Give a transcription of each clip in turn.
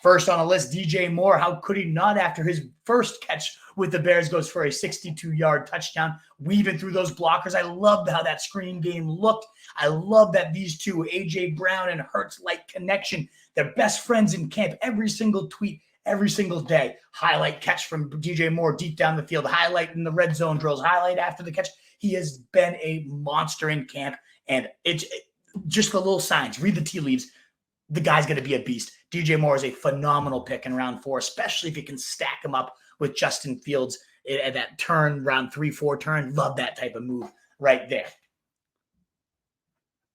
First on the list, DJ Moore. How could he not after his first catch with the Bears goes for a 62-yard touchdown, weaving through those blockers. I loved how that screen game looked. I love that these two, A.J. Brown and Hurts-like connection, they're best friends in camp. Every single tweet, every single day. Highlight catch from DJ Moore deep down the field. Highlight in the red zone drills. Highlight after the catch. He has been a monster in camp, and it's just the little signs. Read the tea leaves. The guy's going to be a beast. DJ Moore is a phenomenal pick in round 4, especially if you can stack him up with Justin Fields at that turn, round 3-4 turn. Love that type of move right there.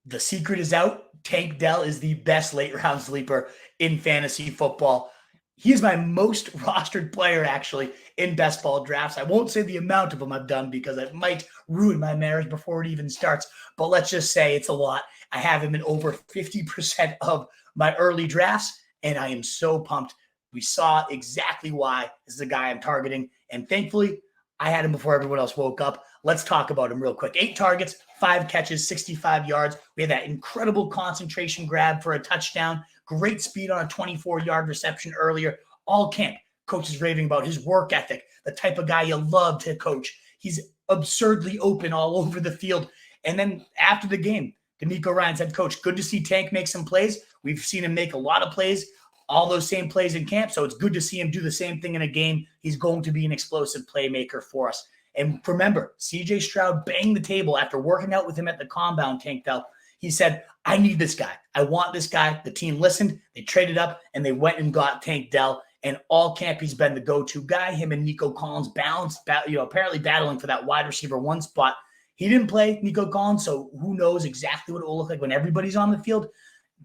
The secret is out. Tank Dell is the best late round sleeper in fantasy football. He is my most rostered player, actually, in best ball drafts. I won't say the amount of them I've done because it might ruin my marriage before it even starts, but let's just say it's a lot. I have him in over 50% of my early drafts, and I am so pumped. We saw exactly why. This is a guy I'm targeting, and thankfully, I had him before everyone else woke up. Let's talk about him real quick. 8 targets, 5 catches, 65 yards. We had that incredible concentration grab for a touchdown. Great speed on a 24-yard reception earlier. All camp. Coach is raving about his work ethic, the type of guy you love to coach. He's absurdly open all over the field. And then after the game, D'Amico Ryan said, Coach, good to see Tank make some plays. We've seen him make a lot of plays, all those same plays in camp. So it's good to see him do the same thing in a game. He's going to be an explosive playmaker for us. And remember, CJ Stroud banged the table after working out with him at the compound, Tank Dell. He said, I need this guy. I want this guy. The team listened. They traded up, and they went and got Tank Dell. And all camp, he's been the go-to guy. Him and Nico Collins apparently battling for that wide receiver 1 spot. He didn't play Nico Collins, so who knows exactly what it will look like when everybody's on the field.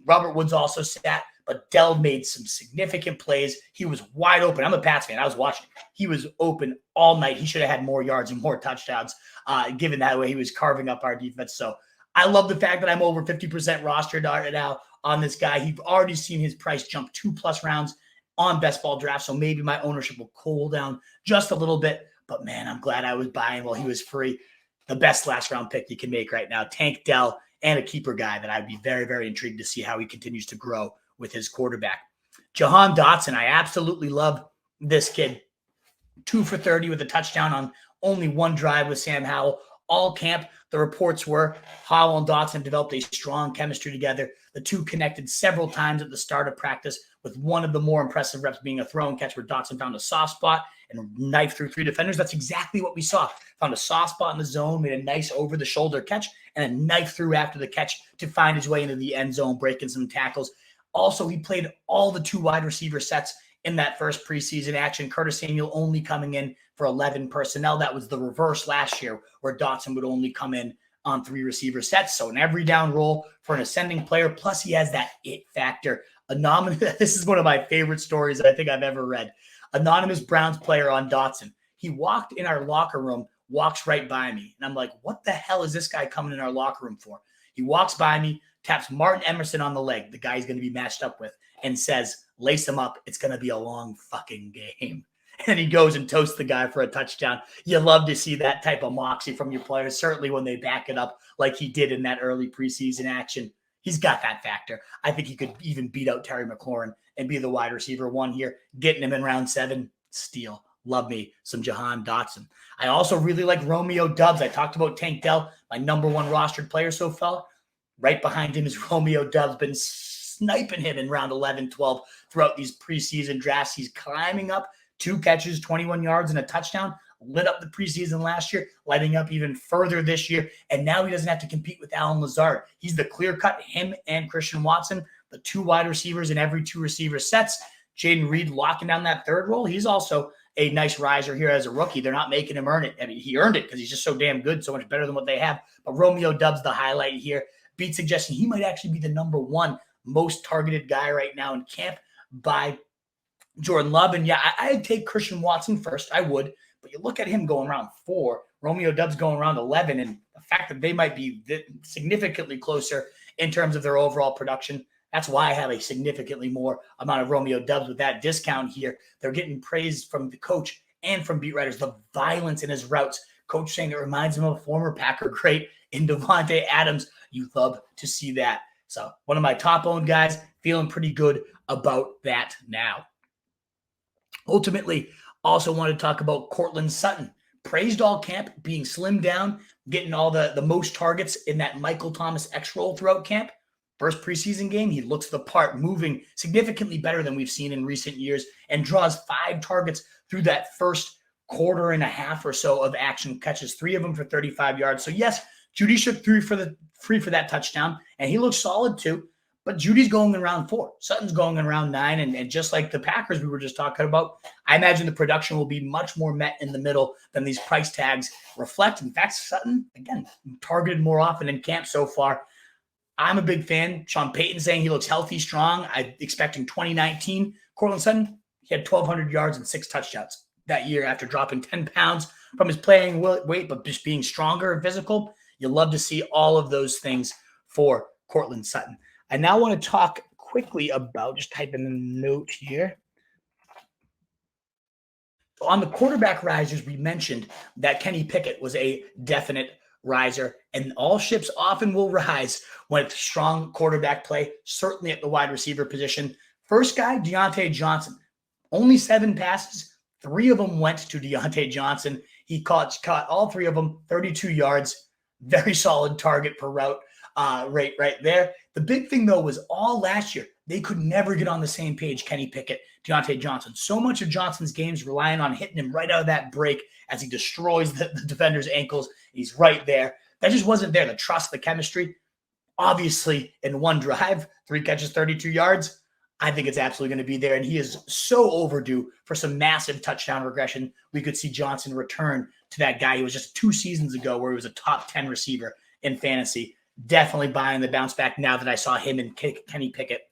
Robert Woods also sat, but Dell made some significant plays. He was wide open. I'm a Pats fan. I was watching. He was open all night. He should have had more yards and more touchdowns, given that way he was carving up our defense. So I love the fact that I'm over 50% rostered right now on this guy. You've already seen his price jump 2+ rounds on best ball draft, so maybe my ownership will cool down just a little bit. But, man, I'm glad I was buying while he was free. The best last-round pick you can make right now, Tank Dell, and a keeper guy that I'd be very, very intrigued to see how he continues to grow with his quarterback. Jahan Dotson, I absolutely love this kid. 2 for 30 with a touchdown on only 1 drive with Sam Howell. All camp, the reports were Howell and Dotson developed a strong chemistry together. The two connected several times at the start of practice, with one of the more impressive reps being a throw and catch where Dotson found a soft spot and knifed through 3 defenders. That's exactly what we saw. Found a soft spot in the zone, made a nice over-the-shoulder catch, and a knife through after the catch to find his way into the end zone, breaking some tackles. Also, he played all the 2 wide receiver sets in that first preseason action. Curtis Samuel only coming in for 11 personnel. That was the reverse last year, where Dotson would only come in on 3 receiver sets. So an every down role for an ascending player. Plus, he has that it factor. This is one of my favorite stories that I think I've ever read. Anonymous Browns player on Dotson. He walked in our locker room, walks right by me. And I'm like, what the hell is this guy coming in our locker room for? He walks by me, taps Martin Emerson on the leg, the guy he's going to be matched up with, and says, lace him up. It's going to be a long fucking game. And he goes and toasts the guy for a touchdown. You love to see that type of moxie from your players, certainly when they back it up like he did in that early preseason action. He's got that factor. I think he could even beat out Terry McLaurin and be the wide receiver 1 here. Getting him in round 7, steal. Love me some Jahan Dotson. I also really like Romeo Doubs. I talked about Tank Dell, my number 1 rostered player so far. Right behind him is Romeo Doubs. Been sniping him in round 11, 12 throughout these preseason drafts. He's climbing up. 2 catches, 21 yards, and a touchdown. Lit up the preseason last year, lighting up even further this year. And now he doesn't have to compete with Allen Lazard. He's the clear-cut, him and Christian Watson, the 2 wide receivers in every 2 receiver sets. Jaden Reed locking down that 3rd role. He's also a nice riser here as a rookie. They're not making him earn it. I mean, he earned it because he's just so damn good, so much better than what they have. But Romeo Doubs, the highlight here. Beat suggesting he might actually be the number 1 most targeted guy right now in camp by Jordan Love. And yeah, I'd take Christian Watson first. I would. But you look at him going around 4, Romeo Doubs going around 11, and the fact that they might be significantly closer in terms of their overall production, that's why I have a significantly more amount of Romeo Doubs with that discount here. They're getting praise from the coach and from beat writers, the violence in his routes. Coach saying it reminds him of a former Packer great in Devontae Adams. You love to see that. So one of my top owned guys, feeling pretty good about that now. Ultimately, also want to talk about Courtland Sutton. Praised all camp, being slimmed down, getting all the most targets in that Michael Thomas X role throughout camp. First preseason game, he looks the part, moving significantly better than we've seen in recent years, and draws 5 targets through that first quarter and a half or so of action, catches 3 of them for 35 yards. So yes, Judy shook free for that touchdown, and he looks solid too. But Judy's going in round 4. Sutton's going in round 9. And just like the Packers we were just talking about, I imagine the production will be much more met in the middle than these price tags reflect. In fact, Sutton, again, targeted more often in camp so far. I'm a big fan. Sean Payton saying he looks healthy, strong. I'm expecting 2019. Courtland Sutton, he had 1,200 yards and 6 touchdowns that year after dropping 10 pounds from his playing weight, but just being stronger and physical. You'll love to see all of those things for Courtland Sutton. I now want to talk quickly about, just type in a note here. So on the quarterback risers, we mentioned that Kenny Pickett was a definite riser, and all ships often will rise when it's strong quarterback play, certainly at the wide receiver position. First guy, Deontay Johnson. Only 7 passes. 3 of them went to Deontay Johnson. He caught all 3 of them, 32 yards. Very solid target per route rate right there. The big thing, though, was all last year, they could never get on the same page, Kenny Pickett, Deontay Johnson. So much of Johnson's games relying on hitting him right out of that break as he destroys the defender's ankles. He's right there. That just wasn't there. The trust, the chemistry. Obviously, in one drive, 3 catches, 32 yards. I think it's absolutely going to be there. And he is so overdue for some massive touchdown regression. We could see Johnson return to that guy he was just 2 seasons ago where he was a top 10 receiver in fantasy. Definitely buying the bounce back now that I saw him and Kenny Pickett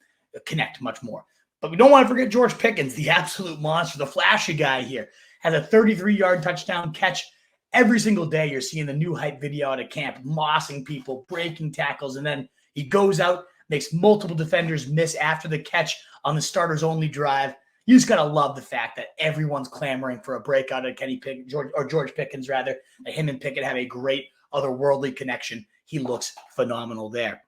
connect much more. But we don't want to forget George Pickens, the absolute monster, the flashy guy here. Has a 33-yard touchdown catch. Every single day you're seeing the new hype video out of camp, mossing people, breaking tackles, and then he goes out, makes multiple defenders miss after the catch on the starters only drive. You just got to love the fact that everyone's clamoring for a breakout of George Pickens, rather. That him and Pickett have a great otherworldly connection. He looks phenomenal there.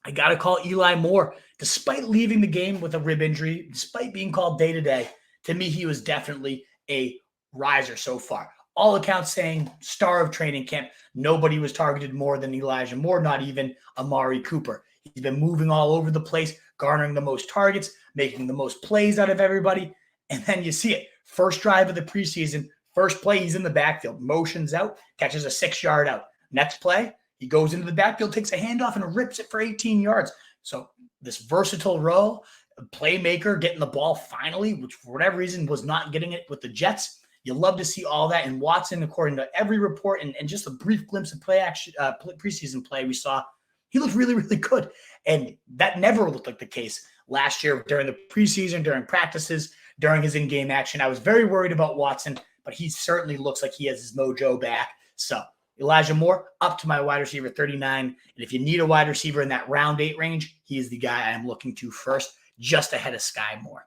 I got to call Skyy Moore. Despite leaving the game with a rib injury, despite being called day-to-day, to me, he was definitely a riser so far. All accounts saying star of training camp. Nobody was targeted more than Elijah Moore, not even Amari Cooper. He's been moving all over the place, garnering the most targets, making the most plays out of everybody. And then you see it. First drive of the preseason, first play, he's in the backfield, motions out, catches a 6-yard out. Next play, he goes into the backfield, takes a handoff, and rips it for 18 yards. So this versatile role, playmaker, getting the ball finally, which for whatever reason was not getting it with the Jets. You love to see all that. And Watson, according to every report and just a brief glimpse of preseason play we saw, he looked really, really good. And that never looked like the case last year during the preseason, during practices, during his in-game action. I was very worried about Watson, but he certainly looks like he has his mojo back. So Elijah Moore, up to my wide receiver 39. And if you need a wide receiver in that round 8 range, he is the guy I'm looking to first, just ahead of Skyy Moore.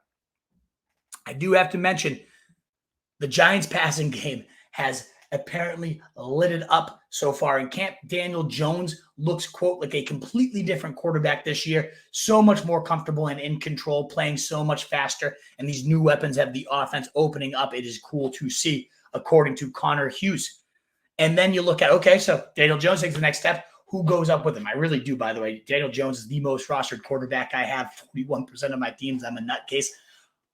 I do have to mention the Giants passing game has apparently lit it up so far in camp. Daniel Jones looks, quote, like a completely different quarterback this year. So much more comfortable and in control, playing so much faster. And these new weapons have the offense opening up. It is cool to see, according to Connor Hughes. And then you look at, okay, so Daniel Jones takes the next step. Who goes up with him? I really do, by the way. Daniel Jones is the most rostered quarterback I have. 41% of my teams. I'm a nutcase.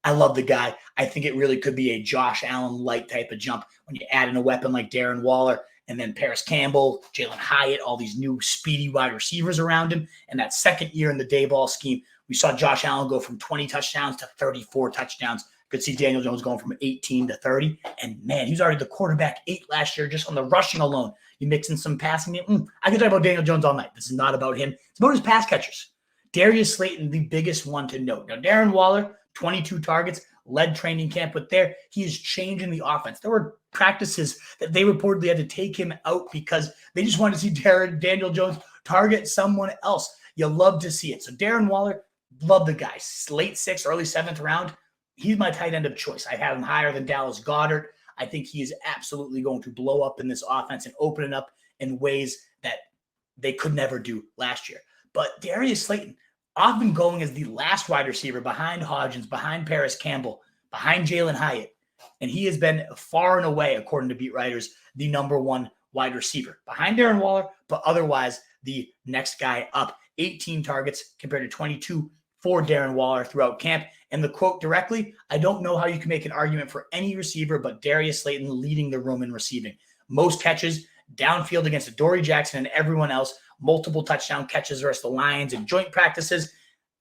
I love the guy. I think it really could be a Josh Allen-like type of jump when you add in a weapon like Darren Waller and then Paris Campbell, Jalen Hyatt, all these new speedy wide receivers around him. And that second year in the day ball scheme, we saw Josh Allen go from 20 touchdowns to 34 touchdowns. Could see Daniel Jones going from 18 to 30. And, man, he was already the quarterback 8 last year just on the rushing alone. You mix in some passing. I could talk about Daniel Jones all night. This is not about him. It's about his pass catchers. Darius Slayton, the biggest one to note. Now, Darren Waller, 22 targets, led training camp with there. He is changing the offense. There were practices that they reportedly had to take him out because they just wanted to see Daniel Jones target someone else. You love to see it. So Darren Waller, love the guy. Late 6th, early 7th round. He's my tight end of choice. I have him higher than Dallas Goedert. I think he is absolutely going to blow up in this offense and open it up in ways that they could never do last year. But Darius Slayton, often going as the last wide receiver behind Hodgins, behind Paris Campbell, behind Jalen Hyatt. And he has been far and away, according to beat writers, the number one wide receiver behind Darren Waller, but otherwise the next guy up. 18 targets compared to 22 for Darren Waller throughout camp. And the quote directly, I don't know how you can make an argument for any receiver but Darius Slayton leading the room in receiving. Most catches downfield against Adoree Jackson and everyone else, multiple touchdown catches versus the Lions and joint practices.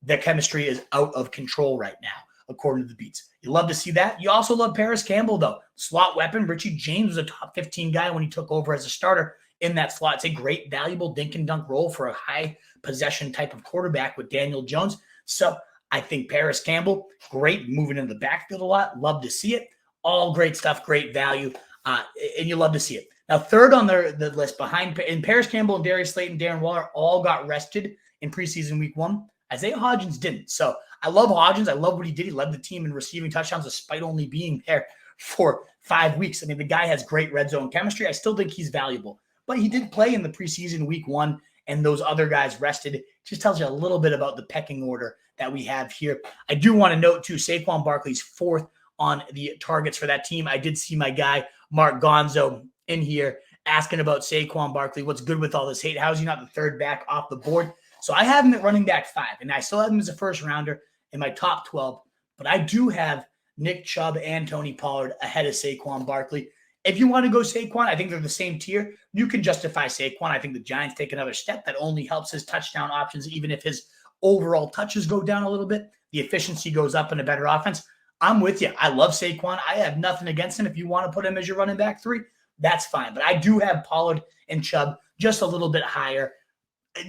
Their chemistry is out of control right now, according to the beats. You love to see that. You also love Paris Campbell, though. Slot weapon. Richie James was a top 15 guy when he took over as a starter in that slot. It's a great, valuable dink and dunk role for a high possession type of quarterback with Daniel Jones. So I think Paris Campbell, great, moving in the backfield a lot. Love to see it. All great stuff, great value, and you love to see it. Now, third on the list behind in Paris Campbell and Darius Slayton, Darren Waller all got rested in preseason week 1. Isaiah Hodgins didn't. So I love Hodgins. I love what he did. He led the team in receiving touchdowns despite only being there for 5 weeks. I mean, the guy has great red zone chemistry. I still think he's valuable. But he did play in the preseason week 1, and those other guys rested. It just tells you a little bit about the pecking order that we have here. I do want to note, too, Saquon Barkley's 4th on the targets for that team. I did see my guy, Mark Gonzo, in here asking about Saquon Barkley. What's good with all this hate? How is he not the 3rd back off the board? So I have him at running back 5, and I still have him as a first rounder in my top 12. But I do have Nick Chubb and Tony Pollard ahead of Saquon Barkley. If you want to go Saquon, I think they're the same tier. You can justify Saquon. I think the Giants take another step. That only helps his touchdown options, even if his overall touches go down a little bit. The efficiency goes up in a better offense. I'm with you. I love Saquon. I have nothing against him. If you want to put him as your running back 3, that's fine. But I do have Pollard and Chubb just a little bit higher.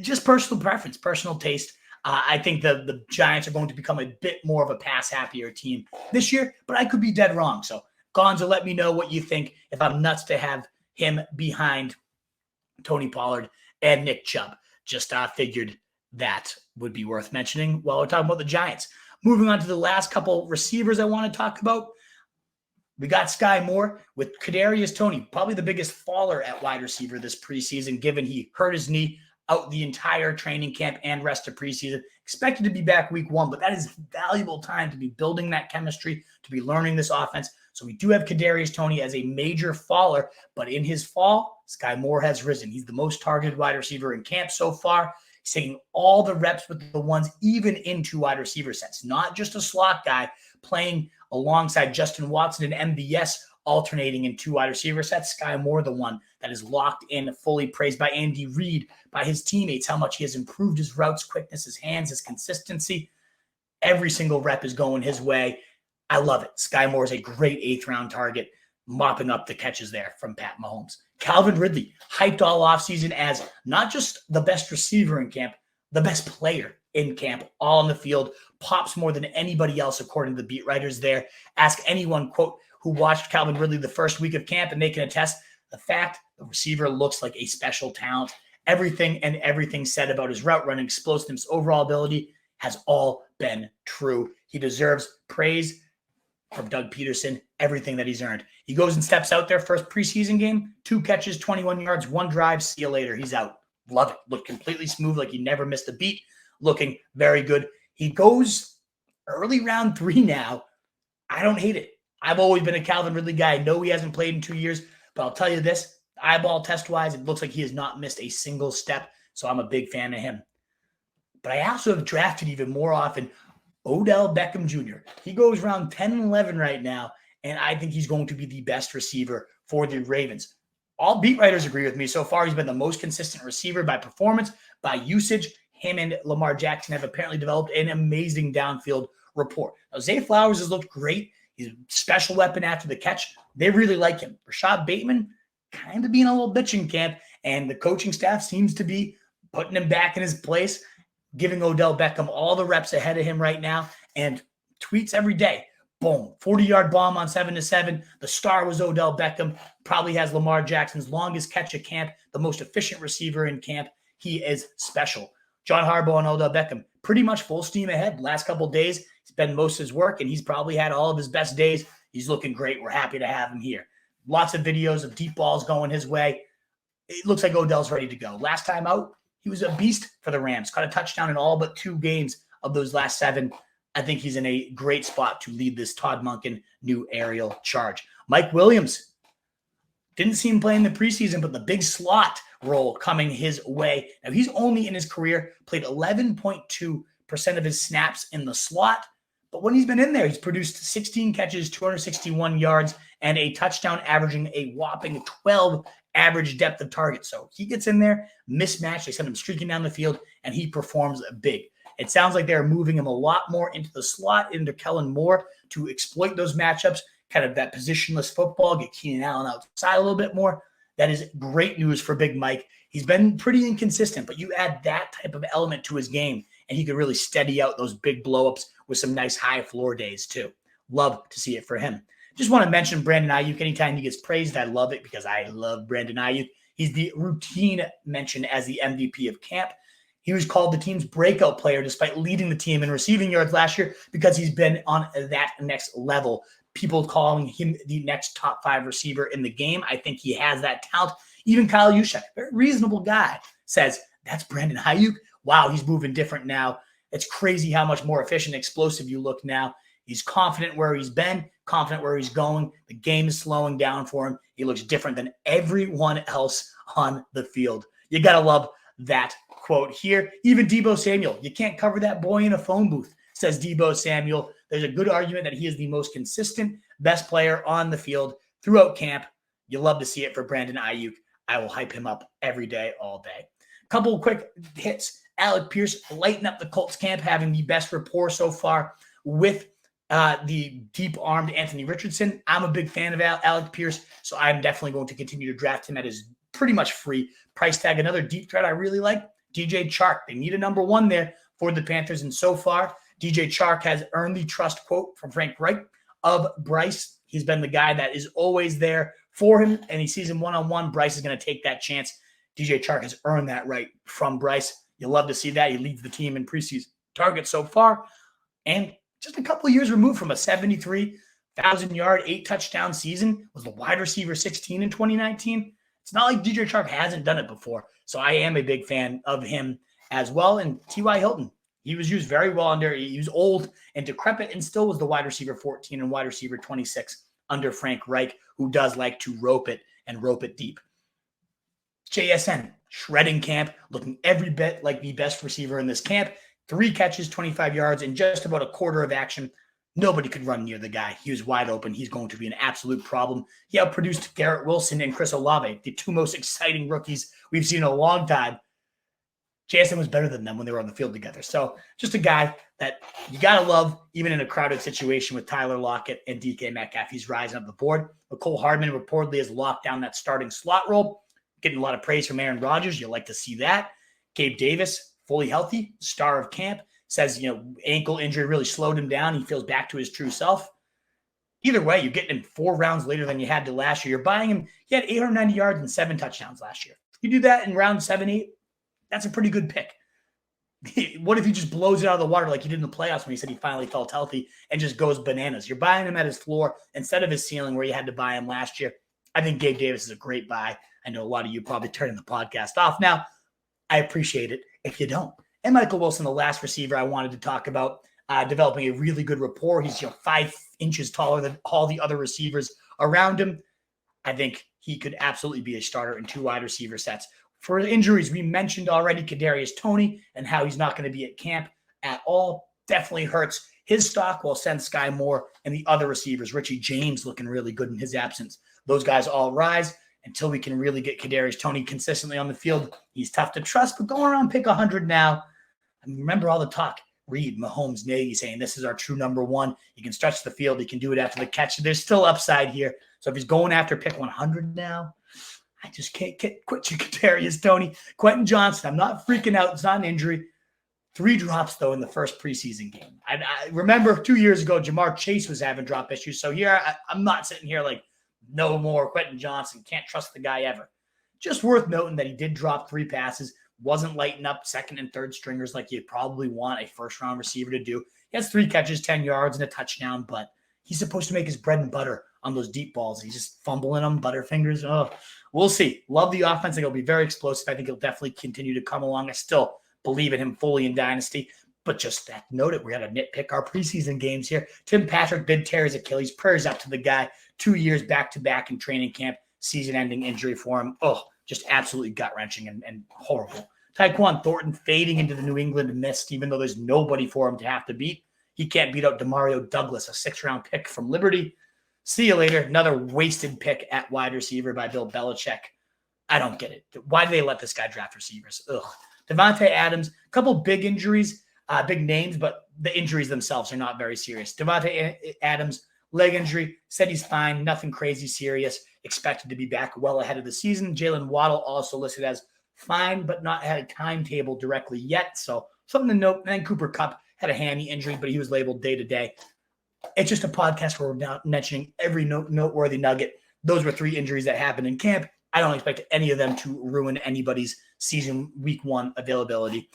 Just personal preference, personal taste. I think the Giants are going to become a bit more of a pass-happier team this year, but I could be dead wrong. So, Gonzo, let me know what you think if I'm nuts to have him behind Tony Pollard and Nick Chubb. Just figured that would be worth mentioning while we're talking about the Giants. Moving on to the last couple receivers I want to talk about. We got Skyy Moore with Kadarius Toney, probably the biggest faller at wide receiver this preseason, given he hurt his knee out the entire training camp and rest of preseason. Expected to be back week 1, but that is valuable time to be building that chemistry, to be learning this offense. So we do have Kadarius Toney as a major faller, but in his fall, Skyy Moore has risen. He's the most targeted wide receiver in camp so far. He's taking all the reps with the ones, even into wide receiver sets, not just a slot guy playing alongside Justin Watson and MVS, alternating in 2 wide receiver sets. Skyy Moore, the one that is locked in, fully praised by Andy Reid, by his teammates, how much he has improved his routes, quickness, his hands, his consistency. Every single rep is going his way. I love it. Skyy Moore is a great 8th-round target, mopping up the catches there from Pat Mahomes. Calvin Ridley, hyped all offseason as not just the best receiver in camp, the best player in camp, all on the field, pops more than anybody else, according to the beat writers there. Ask anyone, quote, who watched Calvin Ridley the first week of camp, and they can attest the fact the receiver looks like a special talent. Everything said about his route running, explosiveness, overall ability has all been true. He deserves praise from Doug Peterson, everything that he's earned. He goes and steps out there, first preseason game, 2 catches, 21 yards, 1 drive, see you later. He's out. Love it. Looked completely smooth, like he never missed a beat. Looking very good. He goes early round 3 now. I don't hate it. I've always been a Calvin Ridley guy. I know he hasn't played in 2 years, but I'll tell you this, eyeball test-wise, it looks like he has not missed a single step, so I'm a big fan of him. But I also have drafted even more often Odell Beckham Jr. He goes around 10 and 11 right now, and I think he's going to be the best receiver for the Ravens. All beat writers agree with me. So far, he's been the most consistent receiver by performance, by usage. Him and Lamar Jackson have apparently developed an amazing downfield rapport. Now, Zay Flowers has looked great. He's a special weapon after the catch. They really like him. Rashad Bateman kind of being a little bitch in camp, and the coaching staff seems to be putting him back in his place, giving Odell Beckham all the reps ahead of him right now, and tweets every day. Boom, 40-yard bomb on 7-7. The star was Odell Beckham. Probably has Lamar Jackson's longest catch at camp, the most efficient receiver in camp. He is special. John Harbaugh and Odell Beckham, pretty much full steam ahead. Last couple of days, he's been most of his work, and he's probably had all of his best days. He's looking great. We're happy to have him here. Lots of videos of deep balls going his way. It looks like Odell's ready to go. Last time out, he was a beast for the Rams. Caught a touchdown in all but 2 games of those last 7. I think he's in a great spot to lead this Todd Monken new aerial charge. Mike Williams didn't see him play in the preseason, but the big slot role coming his way. Now, he's only in his career played 11.2% of his snaps in the slot. But when he's been in there, he's produced 16 catches, 261 yards, and a touchdown, averaging a whopping 12 average depth of target. So he gets in there, mismatched. They send him streaking down the field, and he performs big. It sounds like they're moving him a lot more into the slot, into Kellen Moore, to exploit those matchups, kind of that positionless football, get Keenan Allen outside a little bit more. That is great news for Big Mike. He's been pretty inconsistent, but you add that type of element to his game, and he could really steady out those big blowups with some nice high floor days too. Love to see it for him. Just want to mention Brandon Aiyuk. Anytime he gets praised, I love it because I love Brandon Aiyuk. He's the routine mention as the MVP of camp. He was called the team's breakout player despite leading the team in receiving yards last year because he's been on that next level. People calling him the next top 5 receiver in the game. I think he has that talent. Even Kyle Juszczyk, very reasonable guy, says, that's Brandon Aiyuk. Wow, he's moving different now. It's crazy how much more efficient, explosive you look now. He's confident where he's been, confident where he's going. The game is slowing down for him. He looks different than everyone else on the field. You got to love that quote here. Even Deebo Samuel, you can't cover that boy in a phone booth, says Deebo Samuel. There's a good argument that he is the most consistent, best player on the field throughout camp. You love to see it for Brandon Aiyuk. I will hype him up every day, all day. Couple of quick hits. Alec Pierce lighting up the Colts camp, having the best rapport so far with the deep-armed Anthony Richardson. I'm a big fan of Alec Pierce, so I'm definitely going to continue to draft him at his pretty much free price tag. Another deep threat I really like, DJ Chark. They need a number 1 there for the Panthers, and so far, DJ Chark has earned the trust quote from Frank Reich of Bryce. He's been the guy that is always there for him, and he sees him one-on-one. Bryce is going to take that chance. DJ Chark has earned that right from Bryce. You love to see that. He leads the team in preseason targets so far, and just a couple of years removed from a 73,000-yard, 8-touchdown season, was the wide receiver 16 in 2019. It's not like DJ Chark hasn't done it before, so I am a big fan of him as well. And T.Y. Hilton, he was used very well under. He was old and decrepit and still was the wide receiver 14 and wide receiver 26 under Frank Reich, who does like to rope it and rope it deep. JSN, shredding camp, looking every bit like the best receiver in this camp. 3 catches, 25 yards, and just about a quarter of action. Nobody could run near the guy. He was wide open. He's going to be an absolute problem. He outproduced Garrett Wilson and Chris Olave, the 2 most exciting rookies we've seen in a long time. JSN was better than them when they were on the field together. So just a guy that you got to love, even in a crowded situation with Tyler Lockett and DK Metcalf. He's rising up the board. Mecole Hardman reportedly has locked down that starting slot role. Getting a lot of praise from Aaron Rodgers. You'll like to see that. Gabe Davis, fully healthy, star of camp, says, ankle injury really slowed him down. He feels back to his true self. Either way, you're getting him 4 rounds later than you had to last year. You're buying him. He had 890 yards and 7 touchdowns last year. You do that in round 7, 8, that's a pretty good pick. What if he just blows it out of the water like he did in the playoffs when he said he finally felt healthy and just goes bananas? You're buying him at his floor instead of his ceiling where you had to buy him last year. I think Gabe Davis is a great buy. I know a lot of you probably turning the podcast off now. I appreciate it if you don't. And Michael Wilson, the last receiver I wanted to talk about, developing a really good rapport. He's 5 inches taller than all the other receivers around him. I think he could absolutely be a starter in 2 wide receiver sets. For injuries, we mentioned already Kadarius Toney and how he's not going to be at camp at all. Definitely hurts his stock. We'll send Skyy Moore and the other receivers. Richie James looking really good in his absence. Those guys all rise until we can really get Kadarius Toney consistently on the field. He's tough to trust, but going around pick 100 now. I mean, remember all the talk. Reed, Mahomes, Nagy saying this is our true number 1. He can stretch the field. He can do it after the catch. There's still upside here. So if he's going after pick 100 now, I just can't quit you, Kadarius Toney. Quentin Johnson, I'm not freaking out. It's not an injury. 3 drops, though, in the first preseason game. I remember 2 years ago, Jamar Chase was having drop issues. So here, I'm not sitting here like, no more Quentin Johnson. Can't trust the guy ever. Just worth noting that he did drop 3 passes. Wasn't lighting up second and third stringers like you'd probably want a first-round receiver to do. He has 3 catches, 10 yards, and a touchdown, but He's supposed to make his bread and butter on those deep balls. He's just fumbling them, butterfingers. Oh, we'll see. Love the offense. I think he'll be very explosive. I think he'll definitely continue to come along. I still believe in him fully in Dynasty. But just that noted, we got to nitpick our preseason games here. Tim Patrick did tear his Achilles. Prayers up to the guy. 2 years back-to-back in training camp. Season-ending injury for him. Oh, just absolutely gut-wrenching and horrible. Tyquan Thornton fading into the New England mist, even though there's nobody for him to have to beat. He can't beat out Demario Douglas, a 6th-round pick from Liberty. See you later. Another wasted pick at wide receiver by Bill Belichick. I don't get it. Why do they let this guy draft receivers? Ugh. Devontae Adams, a couple big injuries, big names, but the injuries themselves are not very serious. Devontae Adams, leg injury, said he's fine, nothing crazy serious, expected to be back well ahead of the season. Jalen Waddle also listed as fine, but not had a timetable directly yet, so something to note. And then Cooper Kupp had a hammy injury, but he was labeled day-to-day. It's just a podcast where we're now mentioning every noteworthy nugget. Those were 3 injuries that happened in camp. I don't expect any of them to ruin anybody's season week 1 availability.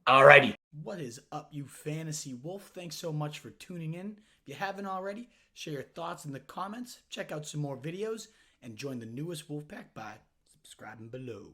Alrighty. What is up, you fantasy wolf? Thanks so much for tuning in. If you haven't already, share your thoughts in the comments, check out some more videos, and join the newest Wolfpack by subscribing below.